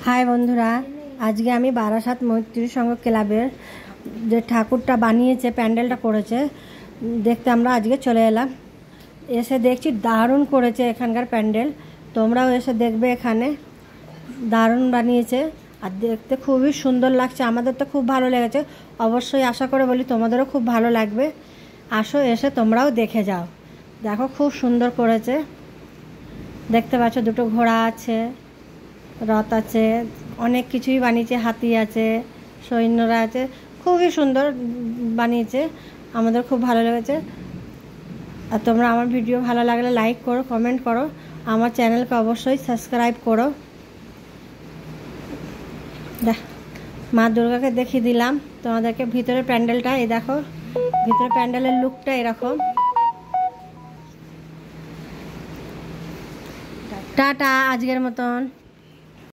High বন্ধুরা, আজকে আমি বারাসাত মৈত্রী সংঘ ক্লাবের যে ঠাকুরটা বানিয়েছে, প্যান্ডেলটা করেছে দেখতে আমরা আজকে চলে এলাম। এসে দেখছি দারুণ করেছে এখানকার প্যান্ডেল। তোমরাও এসে দেখবে, এখানে দারুণ বানিয়েছে আর দেখতে খুবই সুন্দর লাগছে। আমাদের তো খুব ভালো লেগেছে, অবশ্যই আশা করে বলি তোমাদেরও খুব ভালো লাগবে। আসো, এসে তোমরাও দেখে যাও। দেখো খুব সুন্দর করেছে, দেখতে পাচ্ছ দুটো ঘোড়া আছে, রথ আছে, অনেক কিছুই বানিয়েছে, হাতি আছে, সৈন্যরা আছে, খুবই সুন্দর বানিয়েছে। আমাদের খুব ভালো লেগেছে। আর তোমরা আমার ভিডিও ভালো লাগলে লাইক করো, কমেন্ট করো, আমার চ্যানেলকে অবশ্যই সাবস্ক্রাইব করো। দেখ, মা দুর্গাকে দেখিয়ে দিলাম তোমাদেরকে ভিতরের প্যান্ডেলটা। এই দেখো ভিতরের প্যান্ডেলের লুকটা এরকম। টাটা আজকের মতন।